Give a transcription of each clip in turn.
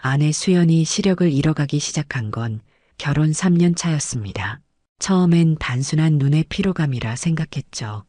아내 수연이 시력을 잃어가기 시작한 건 결혼 3년 차였습니다. 처음엔 단순한 눈의 피로감이라 생각했죠.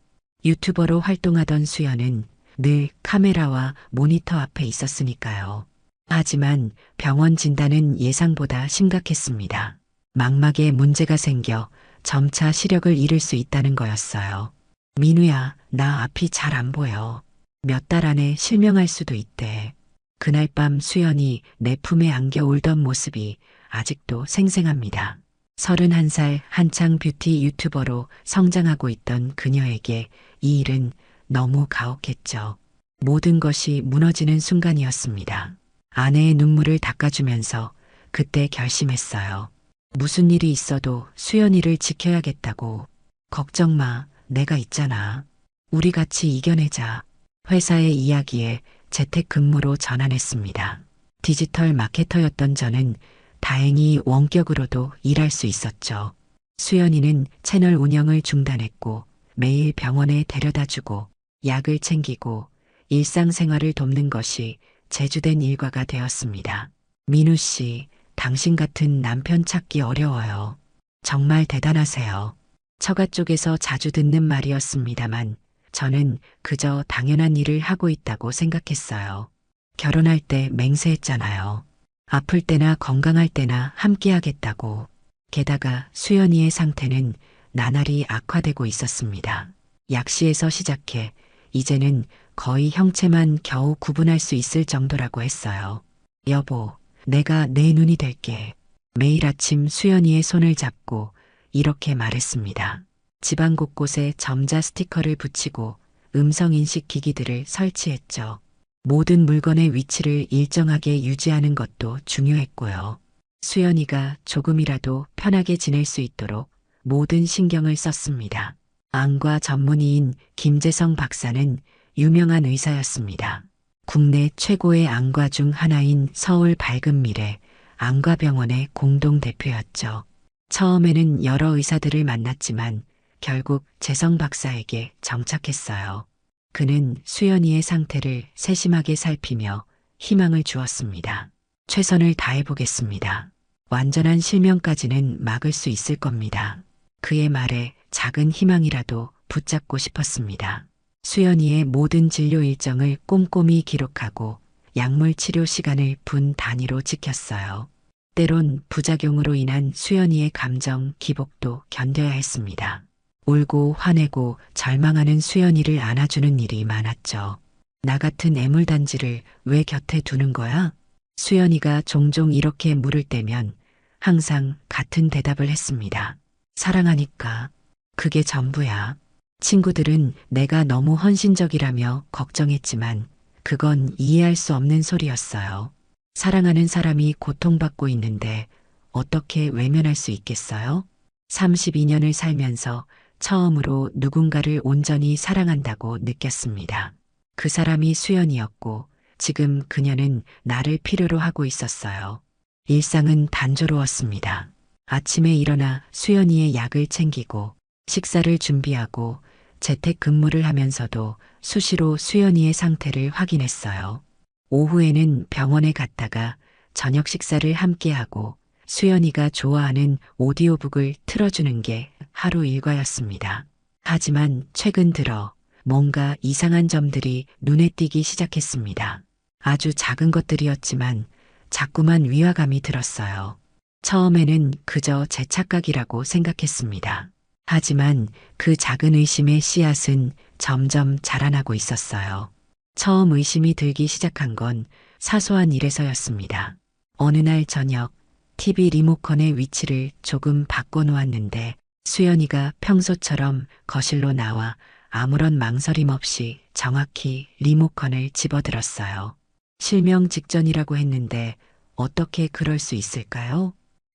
유튜버로 활동하던 수연은 늘 카메라와 모니터 앞에 있었으니까요. 하지만 병원 진단은 예상보다 심각했습니다. 망막에 문제가 생겨 점차 시력을 잃을 수 있다는 거였어요. 민우야, 나 앞이 잘 안 보여. 몇 달 안에 실명할 수도 있대. 그날 밤 수연이 내 품에 안겨 울던 모습이 아직도 생생합니다. 31살 한창 뷰티 유튜버로 성장하고 있던 그녀에게 이 일은 너무 가혹했죠. 모든 것이 무너지는 순간이었습니다. 아내의 눈물을 닦아주면서 그때 결심했어요. 무슨 일이 있어도 수연이를 지켜야겠다고. 걱정 마, 내가 있잖아. 우리 같이 이겨내자. 회사의 이야기에 재택근무로 전환했습니다. 디지털 마케터였던 저는 다행히 원격으로도 일할 수 있었죠. 수연이는 채널 운영을 중단했고 매일 병원에 데려다주고 약을 챙기고 일상생활을 돕는 것이 제주된 일과가 되었습니다. 민우 씨, 당신 같은 남편 찾기 어려워요. 정말 대단하세요. 처가 쪽에서 자주 듣는 말이었습니다만 저는 그저 당연한 일을 하고 있다고 생각했어요. 결혼할 때 맹세했잖아요. 아플 때나 건강할 때나 함께 하겠다고. 게다가 수연이의 상태는 나날이 악화되고 있었습니다. 약시에서 시작해 이제는 거의 형체만 겨우 구분할 수 있을 정도라고 했어요. 여보, 내가 내 눈이 될게. 매일 아침 수연이의 손을 잡고 이렇게 말했습니다. 집안 곳곳에 점자 스티커를 붙이고 음성인식 기기들을 설치했죠. 모든 물건의 위치를 일정하게 유지하는 것도 중요했고요. 수연이가 조금이라도 편하게 지낼 수 있도록 모든 신경을 썼습니다. 안과 전문의인 김재성 박사는 유명한 의사였습니다. 국내 최고의 안과 중 하나인 서울 밝은미래 안과병원의 공동대표였죠. 처음에는 여러 의사들을 만났지만 결국 재성 박사에게 정착했어요. 그는 수연이의 상태를 세심하게 살피며 희망을 주었습니다. 최선을 다해보겠습니다. 완전한 실명까지는 막을 수 있을 겁니다. 그의 말에 작은 희망이라도 붙잡고 싶었습니다. 수연이의 모든 진료 일정을 꼼꼼히 기록하고 약물 치료 시간을 분 단위로 지켰어요. 때론 부작용으로 인한 수연이의 감정 기복도 견뎌야 했습니다. 울고 화내고 절망하는 수연이를 안아주는 일이 많았죠. 나 같은 애물단지를 왜 곁에 두는 거야? 수연이가 종종 이렇게 물을 때면 항상 같은 대답을 했습니다. 사랑하니까. 그게 전부야. 친구들은 내가 너무 헌신적이라며 걱정했지만 그건 이해할 수 없는 소리였어요. 사랑하는 사람이 고통받고 있는데 어떻게 외면할 수 있겠어요? 32년을 살면서 처음으로 누군가를 온전히 사랑한다고 느꼈습니다. 그 사람이 수연이었고 지금 그녀는 나를 필요로 하고 있었어요. 일상은 단조로웠습니다. 아침에 일어나 수연이의 약을 챙기고 식사를 준비하고 재택근무를 하면서도 수시로 수연이의 상태를 확인했어요. 오후에는 병원에 갔다가 저녁 식사를 함께하고 수연이가 좋아하는 오디오북을 틀어주는 게 하루 일과였습니다. 하지만 최근 들어 뭔가 이상한 점들이 눈에 띄기 시작했습니다. 아주 작은 것들이었지만 자꾸만 위화감이 들었어요. 처음에는 그저 제 착각이라고 생각했습니다. 하지만 그 작은 의심의 씨앗은 점점 자라나고 있었어요. 처음 의심이 들기 시작한 건 사소한 일에서였습니다. 어느 날 저녁 TV 리모컨의 위치를 조금 바꿔놓았는데 수연이가 평소처럼 거실로 나와 아무런 망설임 없이 정확히 리모컨을 집어들었어요. 실명 직전이라고 했는데 어떻게 그럴 수 있을까요?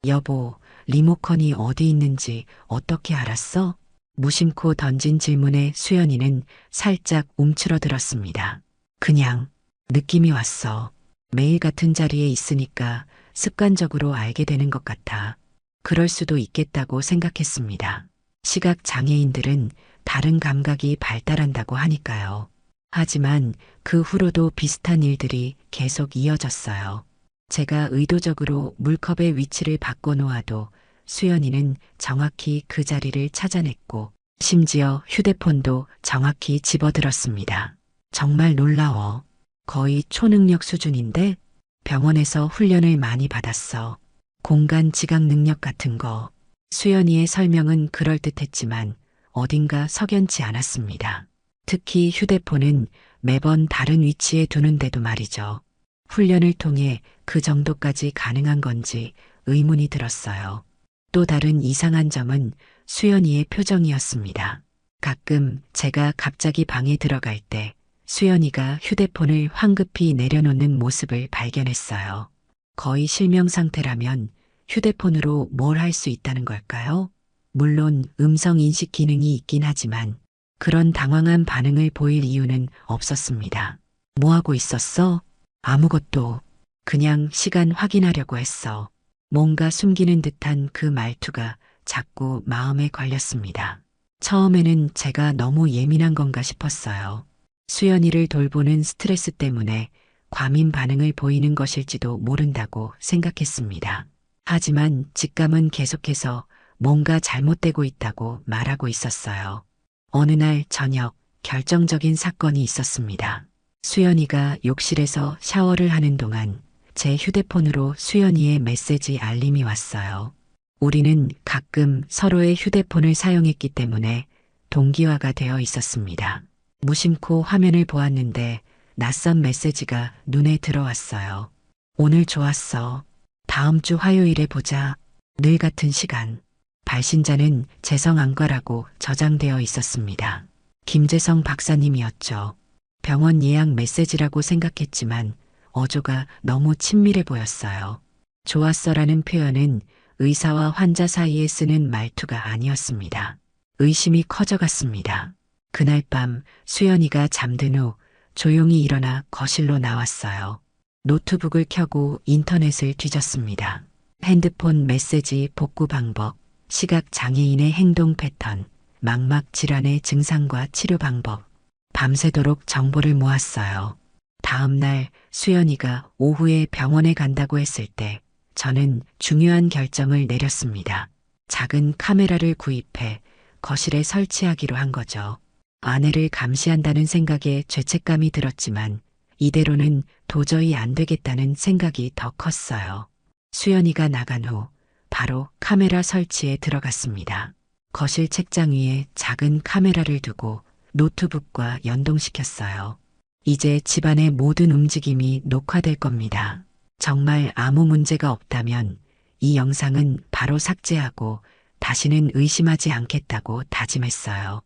여보, 리모컨이 어디 있는지 어떻게 알았어? 무심코 던진 질문에 수연이는 살짝 움츠러들었습니다. 그냥 느낌이 왔어. 매일 같은 자리에 있으니까 습관적으로 알게 되는 것 같아. 그럴 수도 있겠다고 생각했습니다. 시각 장애인들은 다른 감각이 발달한다고 하니까요. 하지만 그 후로도 비슷한 일들이 계속 이어졌어요. 제가 의도적으로 물컵의 위치를 바꿔 놓아도 수연이는 정확히 그 자리를 찾아냈고 심지어 휴대폰도 정확히 집어들었습니다. 정말 놀라워. 거의 초능력 수준인데 병원에서 훈련을 많이 받았어. 공간 지각 능력 같은 거. 수연이의 설명은 그럴듯했지만 어딘가 석연치 않았습니다. 특히 휴대폰은 매번 다른 위치에 두는데도 말이죠. 훈련을 통해 그 정도까지 가능한 건지 의문이 들었어요. 또 다른 이상한 점은 수연이의 표정이었습니다. 가끔 제가 갑자기 방에 들어갈 때 수연이가 휴대폰을 황급히 내려놓는 모습을 발견했어요. 거의 실명 상태라면 휴대폰으로 뭘 할 수 있다는 걸까요? 물론 음성 인식 기능이 있긴 하지만 그런 당황한 반응을 보일 이유는 없었습니다. 뭐 하고 있었어? 아무것도. 그냥 시간 확인하려고 했어. 뭔가 숨기는 듯한 그 말투가 자꾸 마음에 걸렸습니다. 처음에는 제가 너무 예민한 건가 싶었어요. 수연이를 돌보는 스트레스 때문에 과민 반응을 보이는 것일지도 모른다고 생각했습니다. 하지만 직감은 계속해서 뭔가 잘못되고 있다고 말하고 있었어요. 어느 날 저녁 결정적인 사건이 있었습니다. 수연이가 욕실에서 샤워를 하는 동안 제 휴대폰으로 수연이의 메시지 알림이 왔어요. 우리는 가끔 서로의 휴대폰을 사용했기 때문에 동기화가 되어 있었습니다. 무심코 화면을 보았는데 낯선 메시지가 눈에 들어왔어요. 오늘 좋았어. 다음 주 화요일에 보자. 늘 같은 시간. 발신자는 재성안과라고 저장되어 있었습니다. 김재성 박사님이었죠. 병원 예약 메시지라고 생각했지만 어조가 너무 친밀해 보였어요. 좋았어라는 표현은 의사와 환자 사이에 쓰는 말투가 아니었습니다. 의심이 커져갔습니다. 그날 밤 수연이가 잠든 후 조용히 일어나 거실로 나왔어요. 노트북을 켜고 인터넷을 뒤졌습니다. 핸드폰 메시지 복구 방법, 시각 장애인의 행동 패턴, 망막 질환의 증상과 치료 방법. 밤새도록 정보를 모았어요. 다음 날 수연이가 오후에 병원에 간다고 했을 때 저는 중요한 결정을 내렸습니다. 작은 카메라를 구입해 거실에 설치하기로 한 거죠. 아내를 감시한다는 생각에 죄책감이 들었지만 이대로는 도저히 안 되겠다는 생각이 더 컸어요. 수연이가 나간 후 바로 카메라 설치에 들어갔습니다. 거실 책장 위에 작은 카메라를 두고 노트북과 연동시켰어요. 이제 집안의 모든 움직임이 녹화될 겁니다. 정말 아무 문제가 없다면 이 영상은 바로 삭제하고 다시는 의심하지 않겠다고 다짐했어요.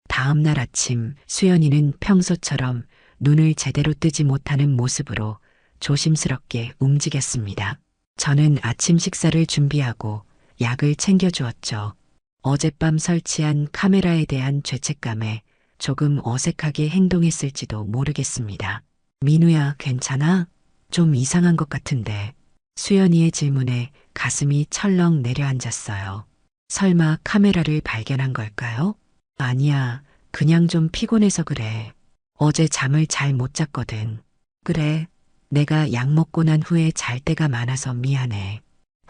다음 날 아침 수연이는 평소처럼 눈을 제대로 뜨지 못하는 모습으로 조심스럽게 움직였습니다. 저는 아침 식사를 준비하고 약을 챙겨주었죠. 어젯밤 설치한 카메라에 대한 죄책감에 조금 어색하게 행동했을지도 모르겠습니다. 민우야, 괜찮아? 좀 이상한 것 같은데. 수연이의 질문에 가슴이 철렁 내려앉았어요. 설마 카메라를 발견한 걸까요? 아니야, 그냥 좀 피곤해서 그래. 어제 잠을 잘 못 잤거든. 그래, 내가 약 먹고 난 후에 잘 때가 많아서 미안해.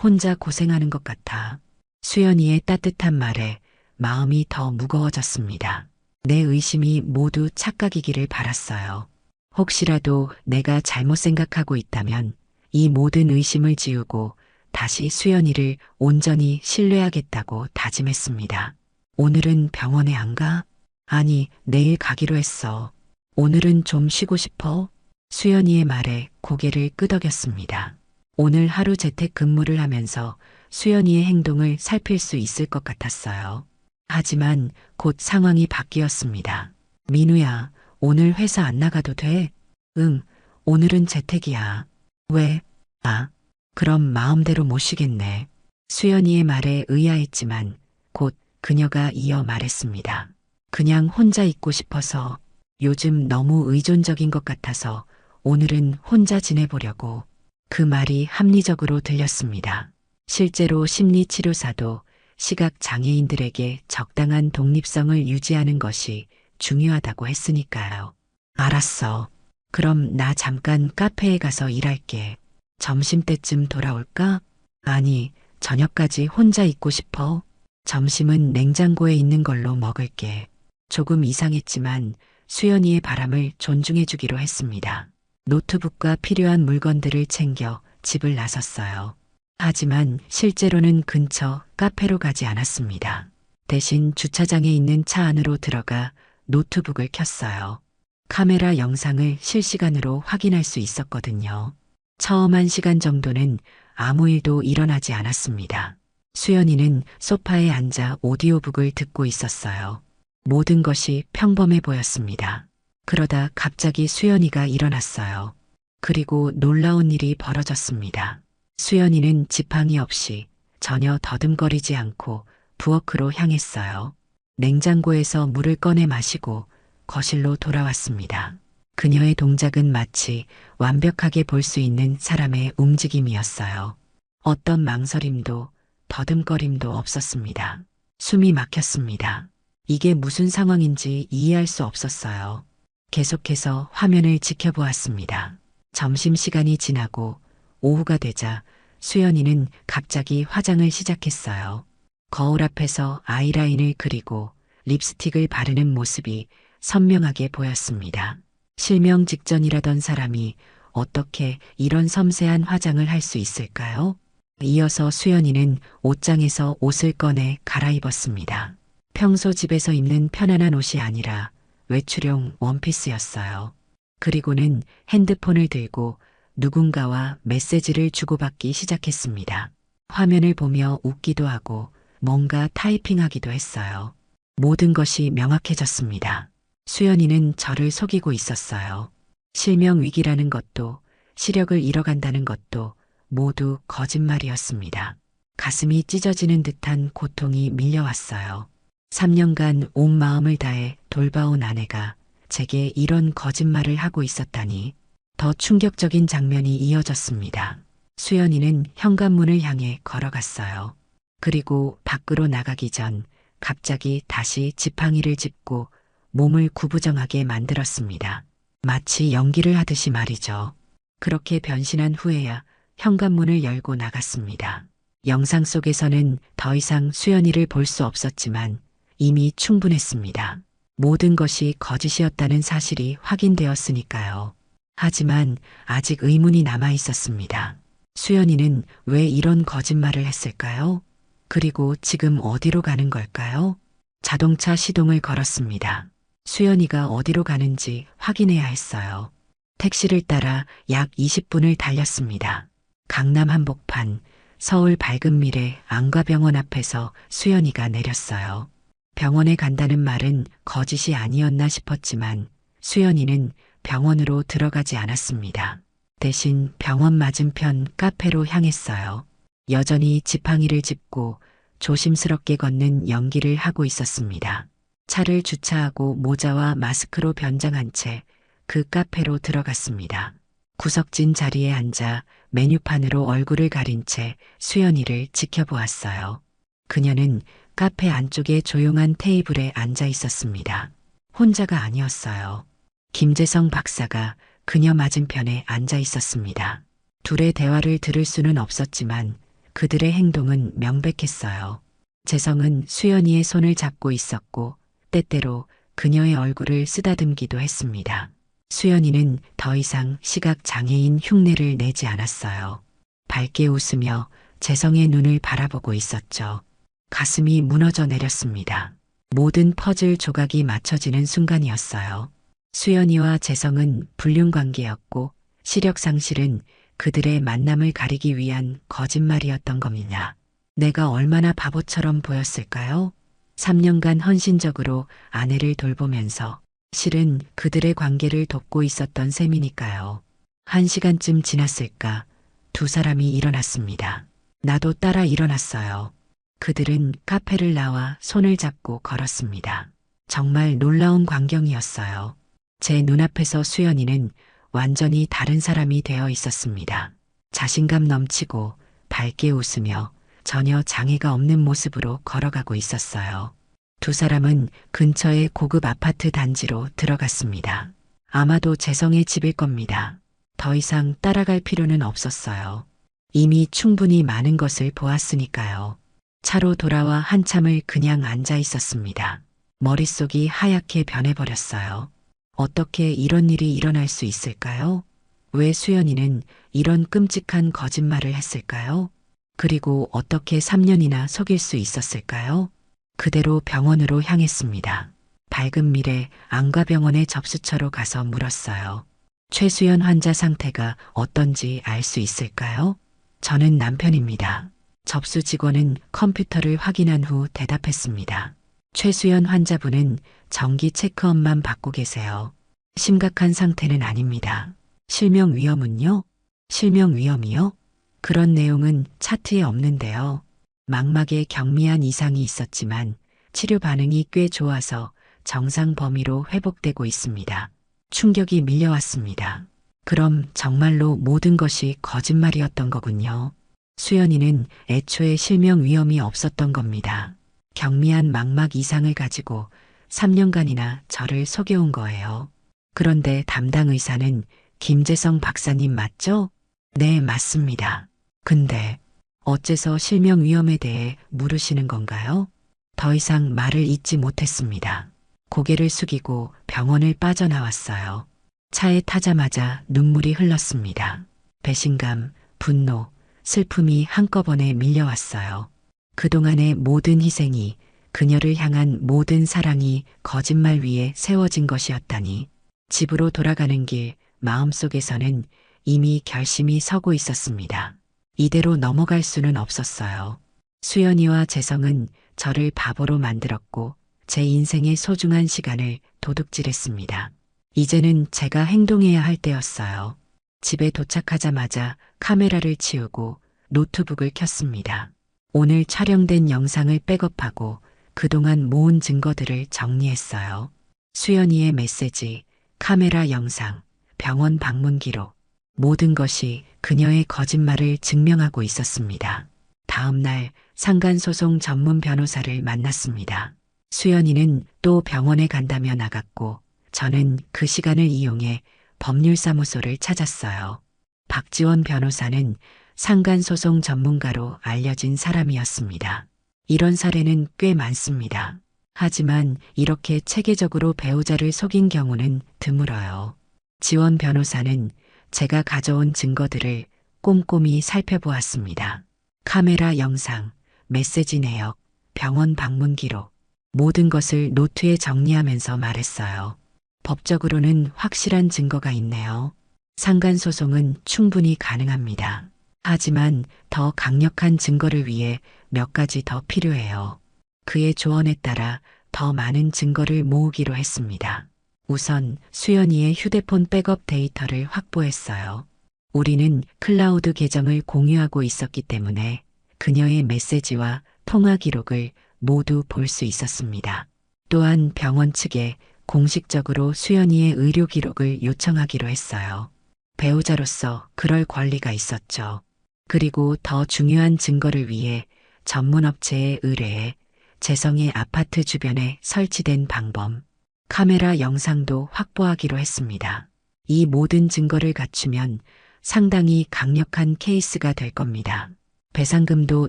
혼자 고생하는 것 같아. 수연이의 따뜻한 말에 마음이 더 무거워졌습니다. 내 의심이 모두 착각이기를 바랐어요. 혹시라도 내가 잘못 생각하고 있다면 이 모든 의심을 지우고 다시 수연이를 온전히 신뢰하겠다고 다짐했습니다. 오늘은 병원에 안 가? 아니, 내일 가기로 했어. 오늘은 좀 쉬고 싶어? 수연이의 말에 고개를 끄덕였습니다. 오늘 하루 재택 근무를 하면서 수연이의 행동을 살필 수 있을 것 같았어요. 하지만 곧 상황이 바뀌었습니다. 민우야, 오늘 회사 안 나가도 돼? 응, 오늘은 재택이야. 왜? 아, 그럼 마음대로 못 쉬겠네. 수연이의 말에 의아했지만 곧 그녀가 이어 말했습니다. 그냥 혼자 있고 싶어서. 요즘 너무 의존적인 것 같아서 오늘은 혼자 지내보려고. 그 말이 합리적으로 들렸습니다. 실제로 심리치료사도 시각 장애인들에게 적당한 독립성을 유지하는 것이 중요하다고 했으니까요. 알았어. 그럼 나 잠깐 카페에 가서 일할게. 점심때쯤 돌아올까? 아니, 저녁까지 혼자 있고 싶어. 점심은 냉장고에 있는 걸로 먹을게. 조금 이상했지만 수연이의 바람을 존중해주기로 했습니다. 노트북과 필요한 물건들을 챙겨 집을 나섰어요. 하지만 실제로는 근처 카페로 가지 않았습니다. 대신 주차장에 있는 차 안으로 들어가 노트북을 켰어요. 카메라 영상을 실시간으로 확인할 수 있었거든요. 처음 1시간 정도는 아무 일도 일어나지 않았습니다. 수연이는 소파에 앉아 오디오북을 듣고 있었어요. 모든 것이 평범해 보였습니다. 그러다 갑자기 수연이가 일어났어요. 그리고 놀라운 일이 벌어졌습니다. 수연이는 지팡이 없이 전혀 더듬거리지 않고 부엌으로 향했어요. 냉장고에서 물을 꺼내 마시고 거실로 돌아왔습니다. 그녀의 동작은 마치 완벽하게 볼 수 있는 사람의 움직임이었어요. 어떤 망설임도 더듬거림도 없었습니다. 숨이 막혔습니다. 이게 무슨 상황인지 이해할 수 없었어요. 계속해서 화면을 지켜보았습니다. 점심시간이 지나고 오후가 되자 수연이는 갑자기 화장을 시작했어요. 거울 앞에서 아이라인을 그리고 립스틱을 바르는 모습이 선명하게 보였습니다. 실명 직전이라던 사람이 어떻게 이런 섬세한 화장을 할 수 있을까요? 이어서 수연이는 옷장에서 옷을 꺼내 갈아입었습니다. 평소 집에서 입는 편안한 옷이 아니라 외출용 원피스였어요. 그리고는 핸드폰을 들고 누군가와 메시지를 주고받기 시작했습니다. 화면을 보며 웃기도 하고 뭔가 타이핑하기도 했어요. 모든 것이 명확해졌습니다. 수연이는 저를 속이고 있었어요. 실명 위기라는 것도 시력을 잃어간다는 것도 모두 거짓말이었습니다. 가슴이 찢어지는 듯한 고통이 밀려왔어요. 3년간 온 마음을 다해 돌봐온 아내가 제게 이런 거짓말을 하고 있었다니. 더 충격적인 장면이 이어졌습니다. 수연이는 현관문을 향해 걸어갔어요. 그리고 밖으로 나가기 전 갑자기 다시 지팡이를 짚고 몸을 구부정하게 만들었습니다. 마치 연기를 하듯이 말이죠. 그렇게 변신한 후에야 현관문을 열고 나갔습니다. 영상 속에서는 더 이상 수연이를 볼 수 없었지만 이미 충분했습니다. 모든 것이 거짓이었다는 사실이 확인되었으니까요. 하지만 아직 의문이 남아 있었습니다. 수연이는 왜 이런 거짓말을 했을까요? 그리고 지금 어디로 가는 걸까요? 자동차 시동을 걸었습니다. 수연이가 어디로 가는지 확인해야 했어요. 택시를 따라 약 20분을 달렸습니다. 강남 한복판, 서울 밝은 미래 안과병원 앞에서 수연이가 내렸어요. 병원에 간다는 말은 거짓이 아니었나 싶었지만 수연이는 병원으로 들어가지 않았습니다. 대신 병원 맞은편 카페로 향했어요. 여전히 지팡이를 짚고 조심스럽게 걷는 연기를 하고 있었습니다. 차를 주차하고 모자와 마스크로 변장한 채 그 카페로 들어갔습니다. 구석진 자리에 앉아 메뉴판으로 얼굴을 가린 채 수연이를 지켜보았어요. 그녀는 카페 안쪽에 조용한 테이블에 앉아 있었습니다. 혼자가 아니었어요. 김재성 박사가 그녀 맞은편에 앉아 있었습니다. 둘의 대화를 들을 수는 없었지만 그들의 행동은 명백했어요. 재성은 수연이의 손을 잡고 있었고 때때로 그녀의 얼굴을 쓰다듬기도 했습니다. 수연이는 더 이상 시각 장애인 흉내를 내지 않았어요. 밝게 웃으며 재성의 눈을 바라보고 있었죠. 가슴이 무너져 내렸습니다. 모든 퍼즐 조각이 맞춰지는 순간이었어요. 수연이와 재성은 불륜 관계였고 시력 상실은 그들의 만남을 가리기 위한 거짓말이었던 겁니다. 내가 얼마나 바보처럼 보였을까요? 3년간 헌신적으로 아내를 돌보면서 실은 그들의 관계를 돕고 있었던 셈이니까요. 1시간쯤 지났을까 두 사람이 일어났습니다. 나도 따라 일어났어요. 그들은 카페를 나와 손을 잡고 걸었습니다. 정말 놀라운 광경이었어요. 제 눈앞에서 수연이는 완전히 다른 사람이 되어 있었습니다. 자신감 넘치고 밝게 웃으며 전혀 장애가 없는 모습으로 걸어가고 있었어요. 두 사람은 근처의 고급 아파트 단지로 들어갔습니다. 아마도 재성의 집일 겁니다. 더 이상 따라갈 필요는 없었어요. 이미 충분히 많은 것을 보았으니까요. 차로 돌아와 한참을 그냥 앉아 있었습니다. 머릿속이 하얗게 변해버렸어요. 어떻게 이런 일이 일어날 수 있을까요? 왜 수연이는 이런 끔찍한 거짓말을 했을까요? 그리고 어떻게 3년이나 속일 수 있었을까요? 그대로 병원으로 향했습니다. 밝은 미래 안과병원의 접수처로 가서 물었어요. 최수연 환자 상태가 어떤지 알 수 있을까요? 저는 남편입니다. 접수 직원은 컴퓨터를 확인한 후 대답했습니다. 최수연 환자분은 정기 체크업만 받고 계세요. 심각한 상태는 아닙니다. 실명 위험은요? 실명 위험이요? 그런 내용은 차트에 없는데요. 망막에 경미한 이상이 있었지만 치료 반응이 꽤 좋아서 정상 범위로 회복되고 있습니다. 충격이 밀려왔습니다. 그럼 정말로 모든 것이 거짓말이었던 거군요. 수연이는 애초에 실명 위험이 없었던 겁니다. 경미한 망막 이상을 가지고 3년간이나 저를 속여온 거예요. 그런데 담당 의사는 김재성 박사님 맞죠? 네, 맞습니다. 근데 어째서 실명 위험에 대해 물으시는 건가요? 더 이상 말을 잇지 못했습니다. 고개를 숙이고 병원을 빠져나왔어요. 차에 타자마자 눈물이 흘렀습니다. 배신감, 분노, 슬픔이 한꺼번에 밀려왔어요. 그동안의 모든 희생이, 그녀를 향한 모든 사랑이 거짓말 위에 세워진 것이었다니. 집으로 돌아가는 길 마음속에서는 이미 결심이 서고 있었습니다. 이대로 넘어갈 수는 없었어요. 수연이와 재성은 저를 바보로 만들었고 제 인생의 소중한 시간을 도둑질했습니다. 이제는 제가 행동해야 할 때였어요. 집에 도착하자마자 카메라를 치우고 노트북을 켰습니다. 오늘 촬영된 영상을 백업하고 그동안 모은 증거들을 정리했어요. 수연이의 메시지, 카메라 영상, 병원 방문 기록, 모든 것이 그녀의 거짓말을 증명하고 있었습니다. 다음 날 상간소송 전문 변호사를 만났습니다. 수연이는 또 병원에 간다며 나갔고 저는 그 시간을 이용해 법률사무소를 찾았어요. 박지원 변호사는 상간소송 전문가로 알려진 사람이었습니다. 이런 사례는 꽤 많습니다. 하지만 이렇게 체계적으로 배우자를 속인 경우는 드물어요. 지원 변호사는 제가 가져온 증거들을 꼼꼼히 살펴보았습니다. 카메라 영상, 메시지 내역, 병원 방문 기록, 모든 것을 노트에 정리하면서 말했어요. 법적으로는 확실한 증거가 있네요. 상간소송은 충분히 가능합니다. 하지만 더 강력한 증거를 위해 몇 가지 더 필요해요. 그의 조언에 따라 더 많은 증거를 모으기로 했습니다. 우선 수연이의 휴대폰 백업 데이터를 확보했어요. 우리는 클라우드 계정을 공유하고 있었기 때문에 그녀의 메시지와 통화 기록을 모두 볼 수 있었습니다. 또한 병원 측에 공식적으로 수연이의 의료 기록을 요청하기로 했어요. 배우자로서 그럴 권리가 있었죠. 그리고 더 중요한 증거를 위해 전문업체에 의뢰해 재성의 아파트 주변에 설치된 방범, 카메라 영상도 확보하기로 했습니다. 이 모든 증거를 갖추면 상당히 강력한 케이스가 될 겁니다. 배상금도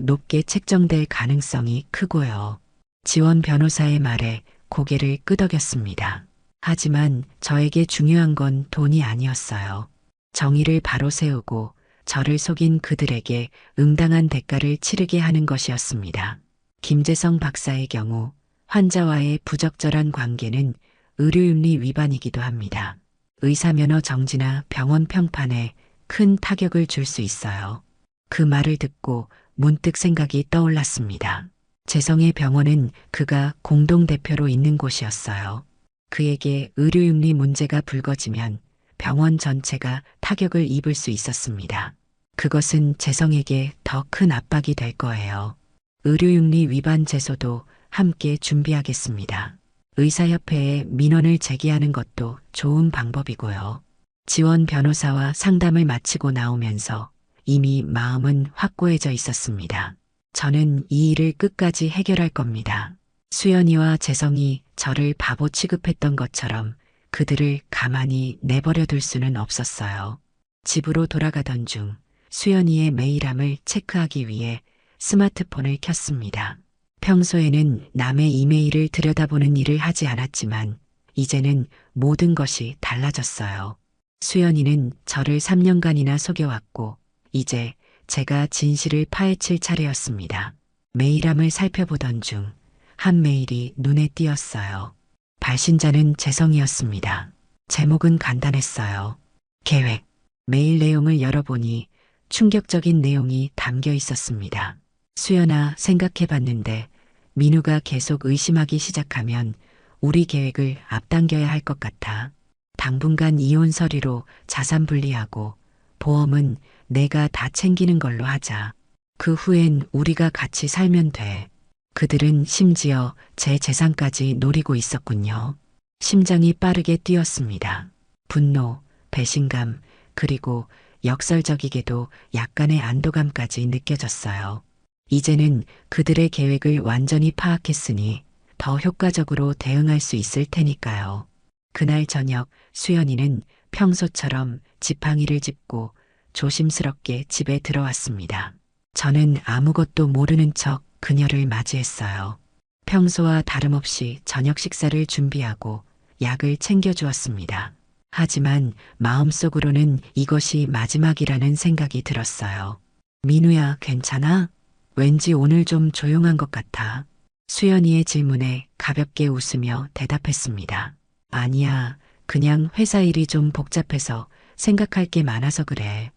높게 책정될 가능성이 크고요. 지원 변호사의 말에 고개를 끄덕였습니다. 하지만 저에게 중요한 건 돈이 아니었어요. 정의를 바로 세우고 저를 속인 그들에게 응당한 대가를 치르게 하는 것이었습니다. 김재성 박사의 경우 환자와의 부적절한 관계는 의료윤리 위반이기도 합니다. 의사면허 정지나 병원 평판에 큰 타격을 줄 수 있어요. 그 말을 듣고 문득 생각이 떠올랐습니다. 재성의 병원은 그가 공동대표로 있는 곳이었어요. 그에게 의료윤리 문제가 불거지면 병원 전체가 타격을 입을 수 있었습니다. 그것은 재성에게 더 큰 압박이 될 거예요. 의료윤리 위반 제소도 함께 준비하겠습니다. 의사협회에 민원을 제기하는 것도 좋은 방법이고요. 지원 변호사와 상담을 마치고 나오면서 이미 마음은 확고해져 있었습니다. 저는 이 일을 끝까지 해결할 겁니다. 수연이와 재성이 저를 바보 취급했던 것처럼 그들을 가만히 내버려 둘 수는 없었어요. 집으로 돌아가던 중 수연이의 메일함을 체크하기 위해 스마트폰을 켰습니다. 평소에는 남의 이메일을 들여다보는 일을 하지 않았지만 이제는 모든 것이 달라졌어요. 수연이는 저를 3년간이나 속여왔고 이제 제가 진실을 파헤칠 차례였습니다. 메일함을 살펴보던 중 한 메일이 눈에 띄었어요. 발신자는 재성이었습니다. 제목은 간단했어요. 계획. 메일 내용을 열어보니 충격적인 내용이 담겨 있었습니다. 수연아, 생각해봤는데 민우가 계속 의심하기 시작하면 우리 계획을 앞당겨야 할 것 같아. 당분간 이혼 서류로 자산 분리하고 보험은 내가 다 챙기는 걸로 하자. 그 후엔 우리가 같이 살면 돼. 그들은 심지어 제 재산까지 노리고 있었군요. 심장이 빠르게 뛰었습니다. 분노, 배신감, 그리고 역설적이게도 약간의 안도감까지 느껴졌어요. 이제는 그들의 계획을 완전히 파악했으니 더 효과적으로 대응할 수 있을 테니까요. 그날 저녁 수연이는 평소처럼 지팡이를 짚고 조심스럽게 집에 들어왔습니다. 저는 아무것도 모르는 척 그녀를 맞이했어요. 평소와 다름없이 저녁 식사를 준비하고 약을 챙겨주었습니다. 하지만 마음속으로는 이것이 마지막이라는 생각이 들었어요. 민우야, 괜찮아? 왠지 오늘 좀 조용한 것 같아. 수연이의 질문에 가볍게 웃으며 대답했습니다. 아니야, 그냥 회사 일이 좀 복잡해서 생각할 게 많아서 그래.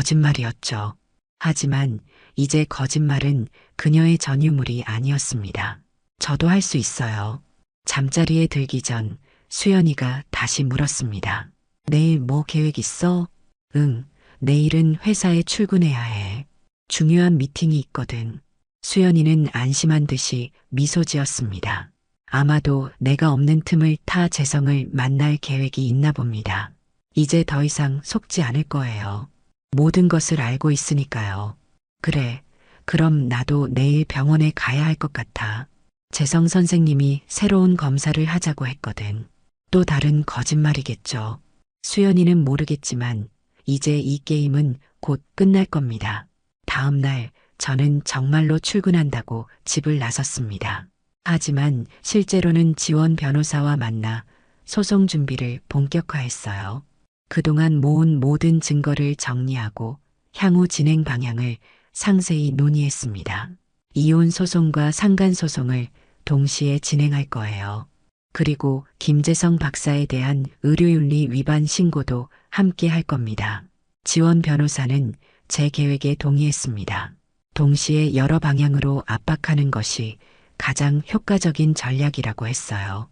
거짓말이었죠. 하지만 이제 거짓말은 그녀의 전유물이 아니었습니다. 저도 할 수 있어요. 잠자리에 들기 전 수연이가 다시 물었습니다. 내일 뭐 계획 있어? 응, 내일은 회사에 출근해야 해. 중요한 미팅이 있거든. 수연이는 안심한 듯이 미소 지었습니다. 아마도 내가 없는 틈을 타 재성을 만날 계획이 있나 봅니다. 이제 더 이상 속지 않을 거예요. 모든 것을 알고 있으니까요. 그래, 그럼 나도 내일 병원에 가야 할 것 같아. 재성 선생님이 새로운 검사를 하자고 했거든. 또 다른 거짓말이겠죠. 수연이는 모르겠지만 이제 이 게임은 곧 끝날 겁니다. 다음 날 저는 정말로 출근한다고 집을 나섰습니다. 하지만 실제로는 지원 변호사와 만나 소송 준비를 본격화했어요. 그동안 모은 모든 증거를 정리하고 향후 진행 방향을 상세히 논의했습니다. 이혼 소송과 상간 소송을 동시에 진행할 거예요. 그리고 김재성 박사에 대한 의료윤리 위반 신고도 함께 할 겁니다. 지원 변호사는 제 계획에 동의했습니다. 동시에 여러 방향으로 압박하는 것이 가장 효과적인 전략이라고 했어요.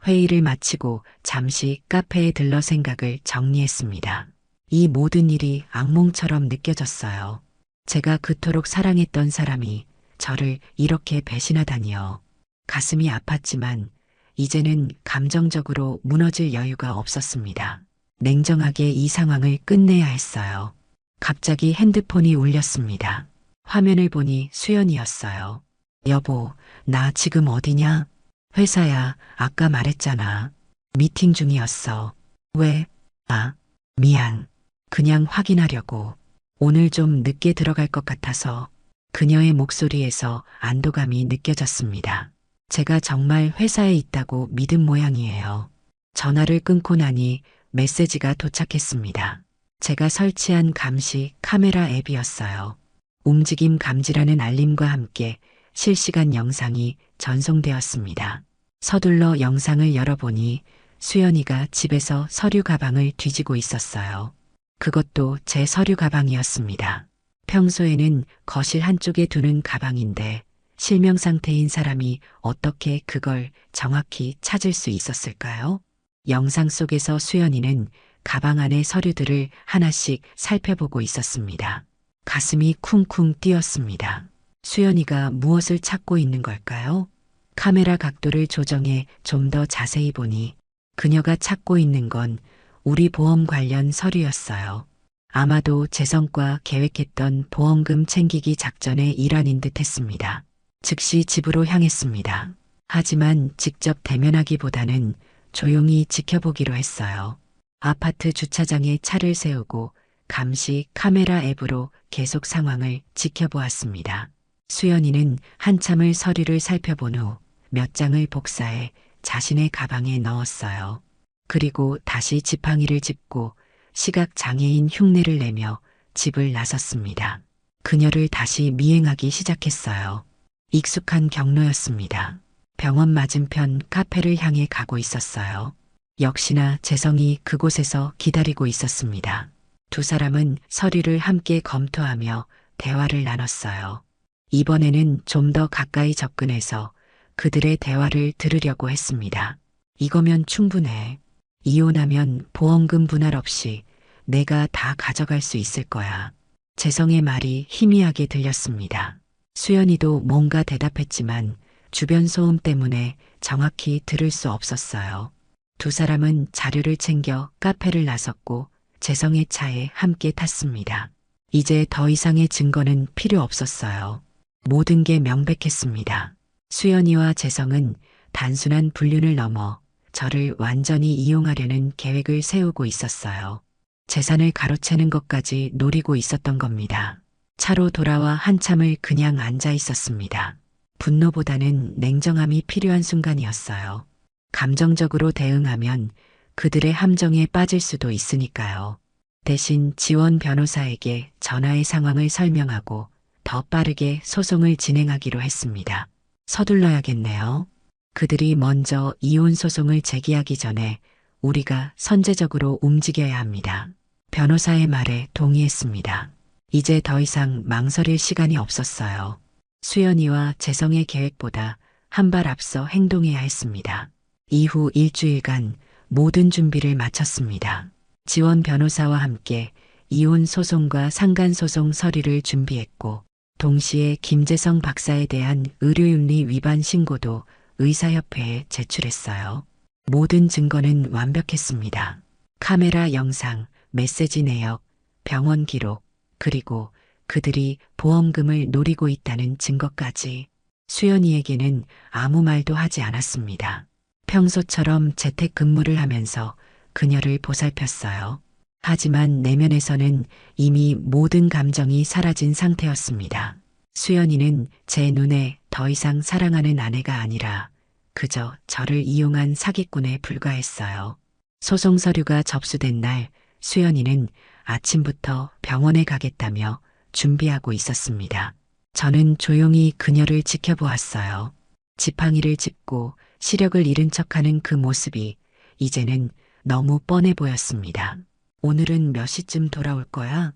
회의를 마치고 잠시 카페에 들러 생각을 정리했습니다. 이 모든 일이 악몽처럼 느껴졌어요. 제가 그토록 사랑했던 사람이 저를 이렇게 배신하다니요. 가슴이 아팠지만 이제는 감정적으로 무너질 여유가 없었습니다. 냉정하게 이 상황을 끝내야 했어요. 갑자기 핸드폰이 울렸습니다. 화면을 보니 수연이었어요. 여보, 나 지금 어디냐? 회사야, 아까 말했잖아. 미팅 중이었어. 왜? 아, 미안. 그냥 확인하려고. 오늘 좀 늦게 들어갈 것 같아서. 그녀의 목소리에서 안도감이 느껴졌습니다. 제가 정말 회사에 있다고 믿은 모양이에요. 전화를 끊고 나니 메시지가 도착했습니다. 제가 설치한 감시 카메라 앱이었어요. 움직임 감지라는 알림과 함께 실시간 영상이 전송되었습니다. 서둘러 영상을 열어보니 수연이가 집에서 서류 가방을 뒤지고 있었어요. 그것도 제 서류 가방이었습니다. 평소에는 거실 한쪽에 두는 가방인데 실명 상태인 사람이 어떻게 그걸 정확히 찾을 수 있었을까요? 영상 속에서 수연이는 가방 안의 서류들을 하나씩 살펴보고 있었습니다. 가슴이 쿵쿵 뛰었습니다. 수연이가 무엇을 찾고 있는 걸까요? 카메라 각도를 조정해 좀 더 자세히 보니 그녀가 찾고 있는 건 우리 보험 관련 서류였어요. 아마도 재성과 계획했던 보험금 챙기기 작전의 일환인 듯 했습니다. 즉시 집으로 향했습니다. 하지만 직접 대면하기보다는 조용히 지켜보기로 했어요. 아파트 주차장에 차를 세우고 감시 카메라 앱으로 계속 상황을 지켜보았습니다. 수연이는 한참을 서류를 살펴본 후 몇 장을 복사해 자신의 가방에 넣었어요. 그리고 다시 지팡이를 짚고 시각장애인 흉내를 내며 집을 나섰습니다. 그녀를 다시 미행하기 시작했어요. 익숙한 경로였습니다. 병원 맞은편 카페를 향해 가고 있었어요. 역시나 재성이 그곳에서 기다리고 있었습니다. 두 사람은 서류를 함께 검토하며 대화를 나눴어요. 이번에는 좀 더 가까이 접근해서 그들의 대화를 들으려고 했습니다. 이거면 충분해. 이혼하면 보험금 분할 없이 내가 다 가져갈 수 있을 거야. 재성의 말이 희미하게 들렸습니다. 수연이도 뭔가 대답했지만 주변 소음 때문에 정확히 들을 수 없었어요. 두 사람은 자료를 챙겨 카페를 나섰고 재성의 차에 함께 탔습니다. 이제 더 이상의 증거는 필요 없었어요. 모든 게 명백했습니다. 수연이와 재성은 단순한 불륜을 넘어 저를 완전히 이용하려는 계획을 세우고 있었어요. 재산을 가로채는 것까지 노리고 있었던 겁니다. 차로 돌아와 한참을 그냥 앉아 있었습니다. 분노보다는 냉정함이 필요한 순간이었어요. 감정적으로 대응하면 그들의 함정에 빠질 수도 있으니까요. 대신 지원 변호사에게 전화의 상황을 설명하고 더 빠르게 소송을 진행하기로 했습니다. 서둘러야겠네요. 그들이 먼저 이혼 소송을 제기하기 전에 우리가 선제적으로 움직여야 합니다. 변호사의 말에 동의했습니다. 이제 더 이상 망설일 시간이 없었어요. 수연이와 재성의 계획보다 한 발 앞서 행동해야 했습니다. 이후 일주일간 모든 준비를 마쳤습니다. 지원 변호사와 함께 이혼 소송과 상간 소송 서류를 준비했고 동시에 김재성 박사에 대한 의료윤리 위반 신고도 의사협회에 제출했어요. 모든 증거는 완벽했습니다. 카메라 영상, 메시지 내역, 병원 기록, 그리고 그들이 보험금을 노리고 있다는 증거까지. 수연이에게는 아무 말도 하지 않았습니다. 평소처럼 재택근무를 하면서 그녀를 보살폈어요. 하지만 내면에서는 이미 모든 감정이 사라진 상태였습니다. 수연이는 제 눈에 더 이상 사랑하는 아내가 아니라 그저 저를 이용한 사기꾼에 불과했어요. 소송 서류가 접수된 날 수연이는 아침부터 병원에 가겠다며 준비하고 있었습니다. 저는 조용히 그녀를 지켜보았어요. 지팡이를 짚고 시력을 잃은 척하는 그 모습이 이제는 너무 뻔해 보였습니다. 오늘은 몇 시쯤 돌아올 거야?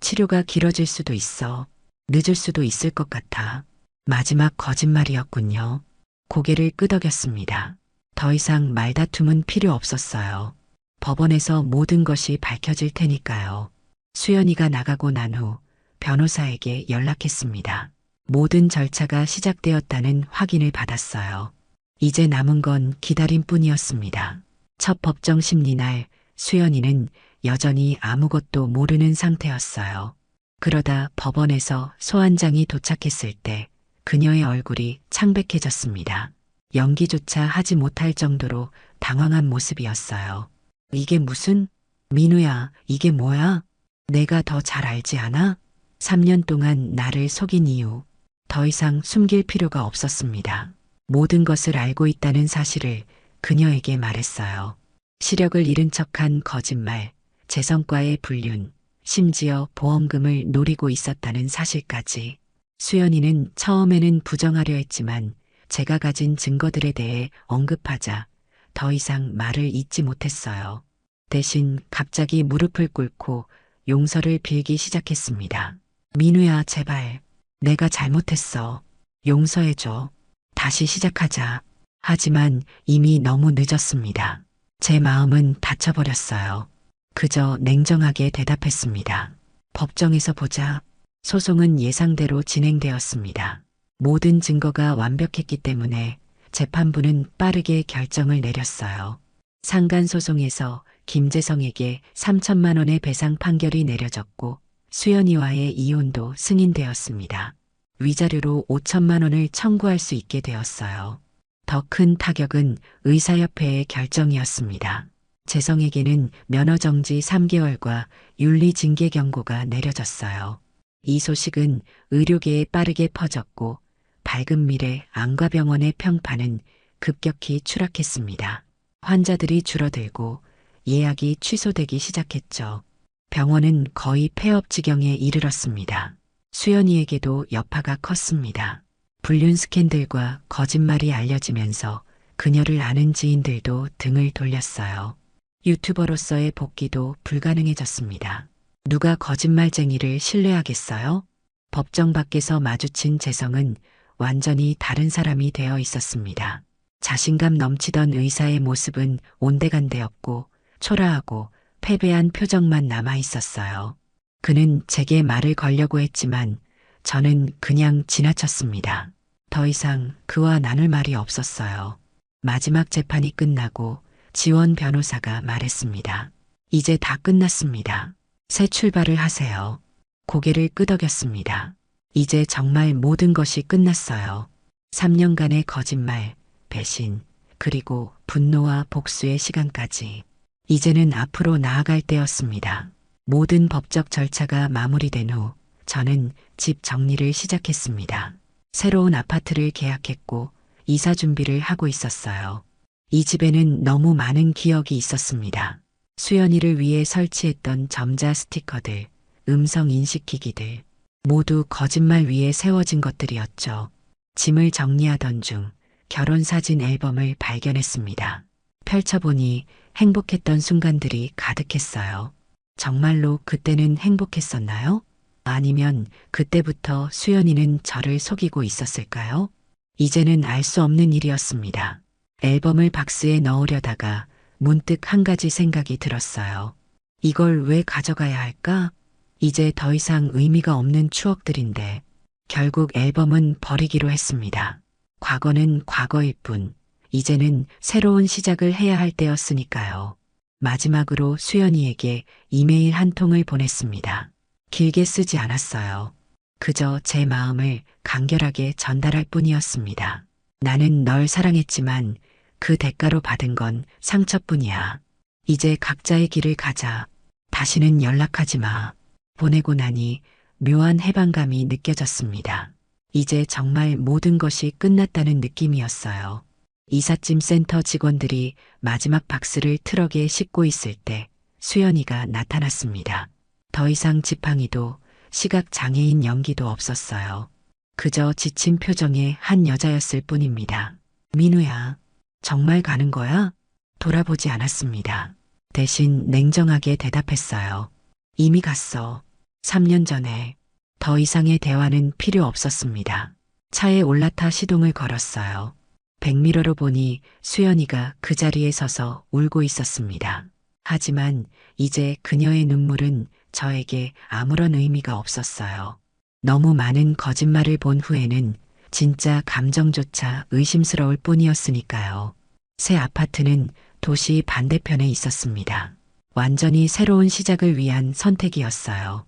치료가 길어질 수도 있어. 늦을 수도 있을 것 같아. 마지막 거짓말이었군요. 고개를 끄덕였습니다. 더 이상 말다툼은 필요 없었어요. 법원에서 모든 것이 밝혀질 테니까요. 수연이가 나가고 난 후 변호사에게 연락했습니다. 모든 절차가 시작되었다는 확인을 받았어요. 이제 남은 건 기다림뿐이었습니다. 첫 법정 심리 날 수연이는 여전히 아무것도 모르는 상태였어요. 그러다 법원에서 소환장이 도착했을 때 그녀의 얼굴이 창백해졌습니다. 연기조차 하지 못할 정도로 당황한 모습이었어요. 이게 무슨? 민우야, 이게 뭐야? 내가 더 잘 알지 않아? 3년 동안 나를 속인 이유, 더 이상 숨길 필요가 없었습니다. 모든 것을 알고 있다는 사실을 그녀에게 말했어요. 시력을 잃은 척한 거짓말, 재성과의 불륜, 심지어 보험금을 노리고 있었다는 사실까지. 수연이는 처음에는 부정하려 했지만 제가 가진 증거들에 대해 언급하자 더 이상 말을 잇지 못했어요. 대신 갑자기 무릎을 꿇고 용서를 빌기 시작했습니다. 민우야, 제발. 내가 잘못했어. 용서해줘. 다시 시작하자. 하지만 이미 너무 늦었습니다. 제 마음은 다쳐버렸어요. 그저 냉정하게 대답했습니다. 법정에서 보자. 소송은 예상대로 진행되었습니다. 모든 증거가 완벽했기 때문에 재판부는 빠르게 결정을 내렸어요. 상간소송에서 김재성에게 3천만 원의 배상 판결이 내려졌고 수연이와의 이혼도 승인되었습니다. 위자료로 5천만 원을 청구할 수 있게 되었어요. 더 큰 타격은 의사협회의 결정이었습니다. 재성에게는 면허정지 3개월과 윤리징계 경고가 내려졌어요. 이 소식은 의료계에 빠르게 퍼졌고 밝은 미래 안과병원의 평판은 급격히 추락했습니다. 환자들이 줄어들고 예약이 취소되기 시작했죠. 병원은 거의 폐업 지경에 이르렀습니다. 수연이에게도 여파가 컸습니다. 불륜 스캔들과 거짓말이 알려지면서 그녀를 아는 지인들도 등을 돌렸어요. 유튜버로서의 복귀도 불가능해졌습니다. 누가 거짓말쟁이를 신뢰하겠어요? 법정 밖에서 마주친 재성은 완전히 다른 사람이 되어 있었습니다. 자신감 넘치던 의사의 모습은 온데간데없고 초라하고 패배한 표정만 남아 있었어요. 그는 제게 말을 걸려고 했지만 저는 그냥 지나쳤습니다. 더 이상 그와 나눌 말이 없었어요. 마지막 재판이 끝나고 지원 변호사가 말했습니다. 이제 다 끝났습니다. 새 출발을 하세요. 고개를 끄덕였습니다. 이제 정말 모든 것이 끝났어요. 3년간의 거짓말, 배신, 그리고 분노와 복수의 시간까지. 이제는 앞으로 나아갈 때였습니다. 모든 법적 절차가 마무리된 후 저는 집 정리를 시작했습니다. 새로운 아파트를 계약했고 이사 준비를 하고 있었어요. 이 집에는 너무 많은 기억이 있었습니다. 수연이를 위해 설치했던 점자 스티커들, 음성 인식기기들, 모두 거짓말 위에 세워진 것들이었죠. 짐을 정리하던 중 결혼사진 앨범을 발견했습니다. 펼쳐보니 행복했던 순간들이 가득했어요. 정말로 그때는 행복했었나요? 아니면 그때부터 수연이는 저를 속이고 있었을까요? 이제는 알 수 없는 일이었습니다. 앨범을 박스에 넣으려다가 문득 한 가지 생각이 들었어요. 이걸 왜 가져가야 할까? 이제 더 이상 의미가 없는 추억들인데 결국 앨범은 버리기로 했습니다. 과거는 과거일 뿐 이제는 새로운 시작을 해야 할 때였으니까요. 마지막으로 수연이에게 이메일 한 통을 보냈습니다. 길게 쓰지 않았어요. 그저 제 마음을 간결하게 전달할 뿐이었습니다. 나는 널 사랑했지만 그 대가로 받은 건 상처뿐이야. 이제 각자의 길을 가자. 다시는 연락하지 마. 보내고 나니 묘한 해방감이 느껴졌습니다. 이제 정말 모든 것이 끝났다는 느낌이었어요. 이삿짐 센터 직원들이 마지막 박스를 트럭에 싣고 있을 때 수연이가 나타났습니다. 더 이상 지팡이도 시각 장애인 연기도 없었어요. 그저 지친 표정의 한 여자였을 뿐입니다. 민우야, 정말 가는 거야? 돌아보지 않았습니다. 대신 냉정하게 대답했어요. 이미 갔어. 3년 전에. 더 이상의 대화는 필요 없었습니다. 차에 올라타 시동을 걸었어요. 백미러로 보니 수연이가 그 자리에 서서 울고 있었습니다. 하지만 이제 그녀의 눈물은 저에게 아무런 의미가 없었어요. 너무 많은 거짓말을 본 후에는 진짜 감정조차 의심스러울 뿐이었으니까요. 새 아파트는 도시 반대편에 있었습니다. 완전히 새로운 시작을 위한 선택이었어요.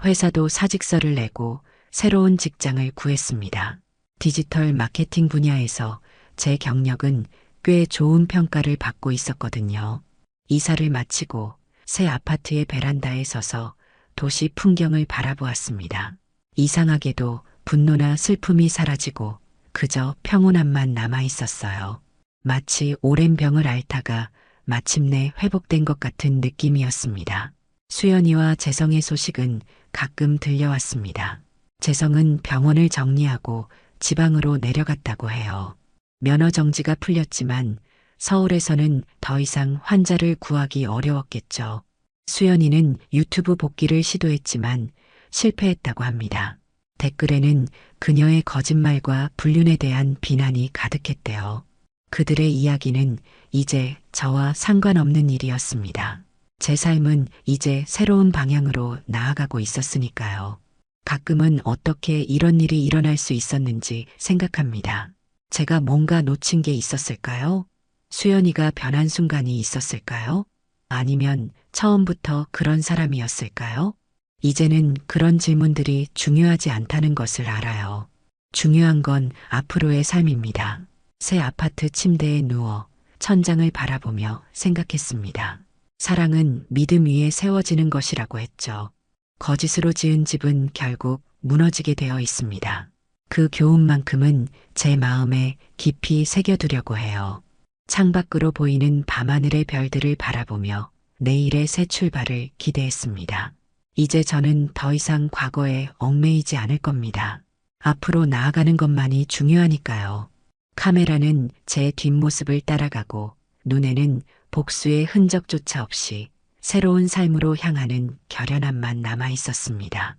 회사도 사직서를 내고 새로운 직장을 구했습니다. 디지털 마케팅 분야에서 제 경력은 꽤 좋은 평가를 받고 있었거든요. 이사를 마치고 새 아파트의 베란다에 서서 도시 풍경을 바라보았습니다. 이상하게도 분노나 슬픔이 사라지고 그저 평온함만 남아 있었어요. 마치 오랜 병을 앓다가 마침내 회복된 것 같은 느낌이었습니다. 수연이와 재성의 소식은 가끔 들려왔습니다. 재성은 병원을 정리하고 지방으로 내려갔다고 해요. 면허 정지가 풀렸지만 서울에서는 더 이상 환자를 구하기 어려웠겠죠. 수연이는 유튜브 복귀를 시도했지만 실패했다고 합니다. 댓글에는 그녀의 거짓말과 불륜에 대한 비난이 가득했대요. 그들의 이야기는 이제 저와 상관없는 일이었습니다. 제 삶은 이제 새로운 방향으로 나아가고 있었으니까요. 가끔은 어떻게 이런 일이 일어날 수 있었는지 생각합니다. 제가 뭔가 놓친 게 있었을까요? 수연이가 변한 순간이 있었을까요? 아니면 처음부터 그런 사람이었을까요? 이제는 그런 질문들이 중요하지 않다는 것을 알아요. 중요한 건 앞으로의 삶입니다. 새 아파트 침대에 누워 천장을 바라보며 생각했습니다. 사랑은 믿음 위에 세워지는 것이라고 했죠. 거짓으로 지은 집은 결국 무너지게 되어 있습니다. 그 교훈만큼은 제 마음에 깊이 새겨두려고 해요. 창밖으로 보이는 밤하늘의 별들을 바라보며 내일의 새 출발을 기대했습니다. 이제 저는 더 이상 과거에 얽매이지 않을 겁니다. 앞으로 나아가는 것만이 중요하니까요. 카메라는 제 뒷모습을 따라가고 눈에는 복수의 흔적조차 없이 새로운 삶으로 향하는 결연함만 남아 있었습니다.